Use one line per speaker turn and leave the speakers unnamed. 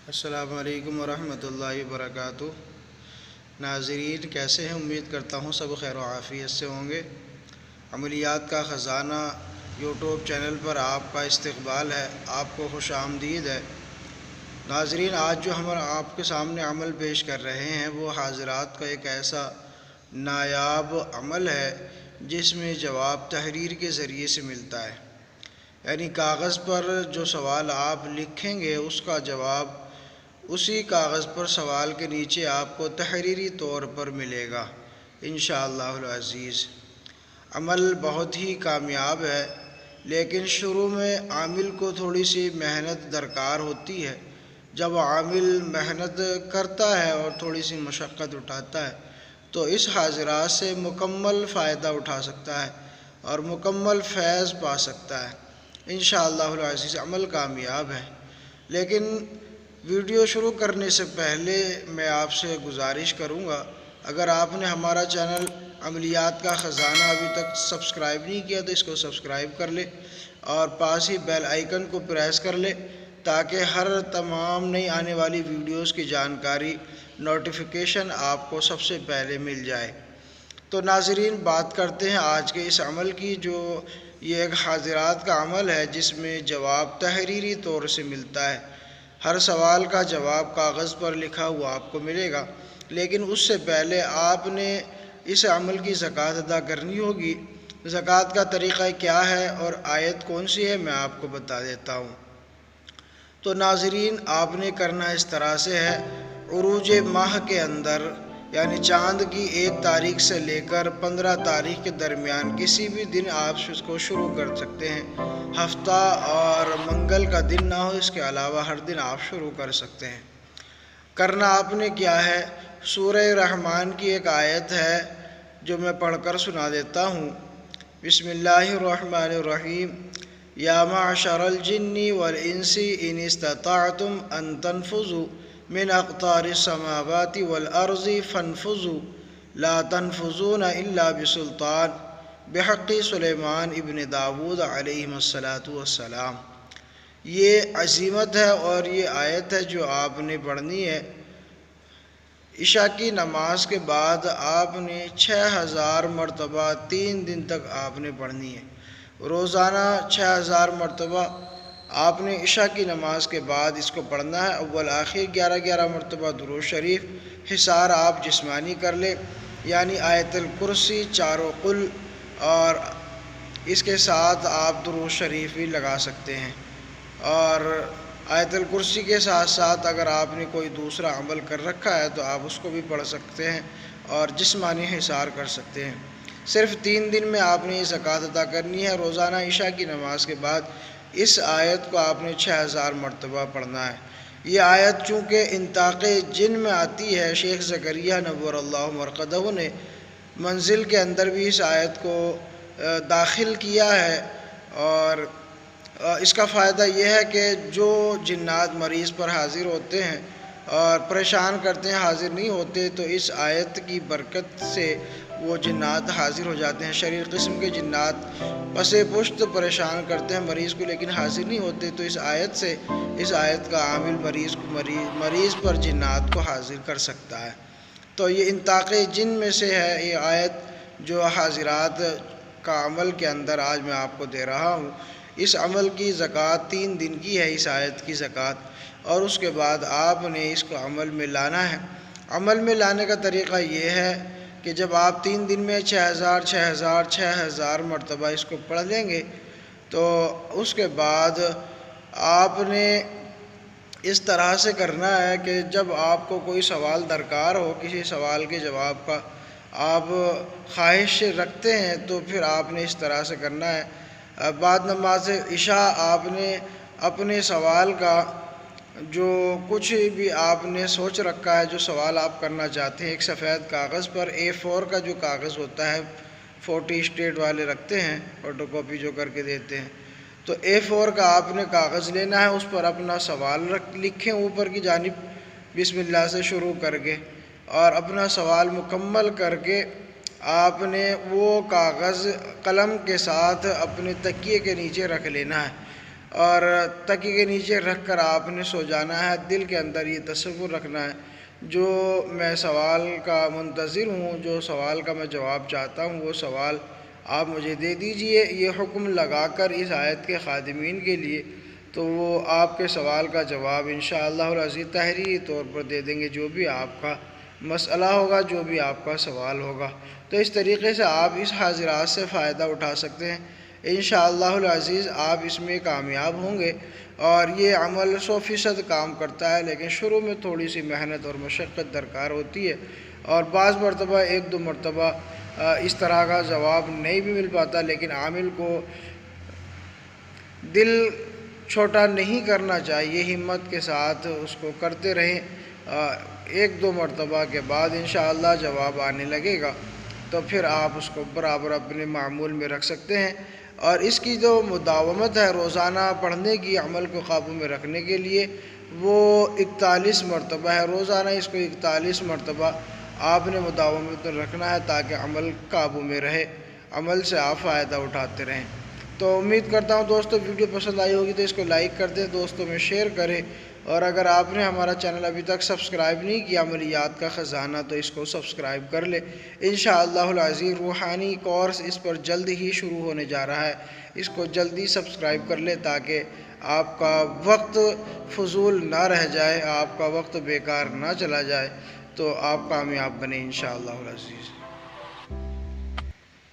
السلام علیکم ورحمۃ اللہ وبرکاتہ۔ ناظرین کیسے ہیں؟ امید کرتا ہوں سب خیر و عافیت سے ہوں گے۔ عملیات کا خزانہ یوٹیوب چینل پر آپ کا استقبال ہے، آپ کو خوش آمدید ہے۔ ناظرین آج جو ہم آپ کے سامنے عمل پیش کر رہے ہیں وہ حاضرات کا ایک ایسا نایاب عمل ہے جس میں جواب تحریر کے ذریعے سے ملتا ہے، یعنی کاغذ پر جو سوال آپ لکھیں گے اس کا جواب اسی کاغذ پر سوال کے نیچے آپ کو تحریری طور پر ملے گا انشاءاللہ العزیز۔ عمل بہت ہی کامیاب ہے، لیکن شروع میں عامل کو تھوڑی سی محنت درکار ہوتی ہے۔ جب عامل محنت کرتا ہے اور تھوڑی سی مشقت اٹھاتا ہے تو اس حاضرات سے مکمل فائدہ اٹھا سکتا ہے اور مکمل فیض پا سکتا ہے انشاءاللہ العزیز۔ عمل کامیاب ہے، لیکن ویڈیو شروع کرنے سے پہلے میں آپ سے گزارش کروں گا، اگر آپ نے ہمارا چینل عملیات کا خزانہ ابھی تک سبسکرائب نہیں کیا تو اس کو سبسکرائب کر لے اور پاس ہی بیل آئیکن کو پریس کر لے تاکہ ہر تمام نئی آنے والی ویڈیوز کی جانکاری نوٹیفیکیشن آپ کو سب سے پہلے مل جائے۔ تو ناظرین بات کرتے ہیں آج کے اس عمل کی، جو یہ ایک حاضرات کا عمل ہے جس میں جواب تحریری طور سے ملتا ہے۔ ہر سوال کا جواب کاغذ پر لکھا ہوا آپ کو ملے گا، لیکن اس سے پہلے آپ نے اس عمل کی زکوٰۃ ادا کرنی ہوگی۔ زکوٰۃ کا طریقہ کیا ہے اور آیت کون سی ہے میں آپ کو بتا دیتا ہوں۔ تو ناظرین آپ نے کرنا اس طرح سے ہے، عروج ماہ کے اندر یعنی چاند کی 1 تاریخ سے لے کر 15 تاریخ کے درمیان کسی بھی دن آپ اس کو شروع کر سکتے ہیں۔ ہفتہ اور منگل کا دن نہ ہو، اس کے علاوہ ہر دن آپ شروع کر سکتے ہیں۔ کرنا آپ نے کیا ہے، سورہ رحمان کی ایک آیت ہے جو میں پڑھ کر سنا دیتا ہوں۔ بسم اللہ الرحمن الرحیم۔ یا معشر الجن والانس ان استطعتم ان تنفذوا من اقطار السماوات والارض فانفذوا لا تنفذون الا بسلطان بحق سلیمان ابن داود علیہ السلام۔ یہ عظمت ہے اور یہ آیت ہے جو آپ نے پڑھنی ہے۔ عشاء کی نماز کے بعد آپ نے 6000 مرتبہ 3 دن تک آپ نے پڑھنی ہے۔ روزانہ 6000 مرتبہ آپ نے عشاء کی نماز کے بعد اس کو پڑھنا ہے۔ اول آخر 11 مرتبہ درود شریف، حصار آپ جسمانی کر لیں، یعنی آیت الکرسی، 4 قل، اور اس کے ساتھ آپ درود شریف بھی لگا سکتے ہیں۔ اور آیت الکرسی کے ساتھ ساتھ اگر آپ نے کوئی دوسرا عمل کر رکھا ہے تو آپ اس کو بھی پڑھ سکتے ہیں اور جسمانی حصار کر سکتے ہیں۔ صرف 3 دن میں آپ نے یہ زکوٰۃ ادا کرنی ہے۔ روزانہ عشاء کی نماز کے بعد اس آیت کو آپ نے 6000 مرتبہ پڑھنا ہے۔ یہ آیت چونکہ انطاق جن میں آتی ہے، شیخ زکریا نور اللہ مرقدہ نے منزل کے اندر بھی اس آیت کو داخل کیا ہے، اور اس کا فائدہ یہ ہے کہ جو جنات مریض پر حاضر ہوتے ہیں اور پریشان کرتے ہیں، حاضر نہیں ہوتے، تو اس آیت کی برکت سے وہ جنات حاضر ہو جاتے ہیں۔ شریر قسم کے جنات پس پشت پریشان کرتے ہیں مریض کو لیکن حاضر نہیں ہوتے، تو اس آیت کا عامل مریض پر جنات کو حاضر کر سکتا ہے۔ تو یہ انطاق جن میں سے ہے یہ آیت جو حاضرات کا عمل کے اندر آج میں آپ کو دے رہا ہوں۔ اس عمل کی زکوٰۃ 3 دن کی ہے، اس آیت کی زکوٰۃ، اور اس کے بعد آپ نے اس کو عمل میں لانا ہے۔ عمل میں لانے کا طریقہ یہ ہے کہ جب آپ 3 دن میں 6000 مرتبہ اس کو پڑھ لیں گے تو اس کے بعد آپ نے اس طرح سے کرنا ہے کہ جب آپ کو کوئی سوال درکار ہو، کسی سوال کے جواب کا آپ خواہش رکھتے ہیں، تو پھر آپ نے اس طرح سے کرنا ہے۔ بعد نماز عشاء آپ نے اپنے سوال کا جو کچھ بھی آپ نے سوچ رکھا ہے، جو سوال آپ کرنا چاہتے ہیں، ایک سفید کاغذ پر A4 کا جو کاغذ ہوتا ہے 40 اسٹیٹ والے رکھتے ہیں، فوٹو کاپی جو کر کے دیتے ہیں، تو A4 کا آپ نے کاغذ لینا ہے، اس پر اپنا سوال لکھیں اوپر کی جانب بسم اللہ سے شروع کر کے، اور اپنا سوال مکمل کر کے آپ نے وہ کاغذ قلم کے ساتھ اپنے تکیے کے نیچے رکھ لینا ہے۔ اور تکیے کے نیچے رکھ کر آپ نے سو جانا ہے۔ دل کے اندر یہ تصور رکھنا ہے جو میں سوال کا منتظر ہوں، جو سوال کا میں جواب چاہتا ہوں، وہ سوال آپ مجھے دے دیجئے۔ یہ حکم لگا کر اس آیت کے خادمین کے لیے، تو وہ آپ کے سوال کا جواب انشاءاللہ العزیز تحریری طور پر دے دیں گے، جو بھی آپ کا مسئلہ ہوگا، جو بھی آپ کا سوال ہوگا۔ تو اس طریقے سے آپ اس حاضرات سے فائدہ اٹھا سکتے ہیں۔ انشاءاللہ العزیز آپ اس میں کامیاب ہوں گے، اور یہ عمل 100% کام کرتا ہے، لیکن شروع میں تھوڑی سی محنت اور مشقت درکار ہوتی ہے، اور بعض مرتبہ 1-2 مرتبہ اس طرح کا جواب نہیں بھی مل پاتا، لیکن عامل کو دل چھوٹا نہیں کرنا چاہیے، ہمت کے ساتھ اس کو کرتے رہیں۔ 1-2 مرتبہ کے بعد انشاءاللہ جواب آنے لگے گا، تو پھر آپ اس کو برابر اپنے معمول میں رکھ سکتے ہیں۔ اور اس کی جو مداومت ہے روزانہ پڑھنے کی، عمل کو قابو میں رکھنے کے لیے، وہ 41 مرتبہ ہے۔ روزانہ اس کو 41 مرتبہ آپ نے مداومت رکھنا ہے، تاکہ عمل قابو میں رہے، عمل سے آپ فائدہ اٹھاتے رہیں۔ تو امید کرتا ہوں دوستو ویڈیو پسند آئی ہوگی تو اس کو لائک کر دیں، دوستوں میں شیئر کریں، اور اگر آپ نے ہمارا چینل ابھی تک سبسکرائب نہیں کیا عملیات کا خزانہ، تو اس کو سبسکرائب کر لیں۔ انشاءاللہ العزیز روحانی کورس اس پر جلد ہی شروع ہونے جا رہا ہے، اس کو جلدی سبسکرائب کر لیں، تاکہ آپ کا وقت فضول نہ رہ جائے، آپ کا وقت بیکار نہ چلا جائے، تو آپ کامیاب بنیں انشاءاللہ العزیز۔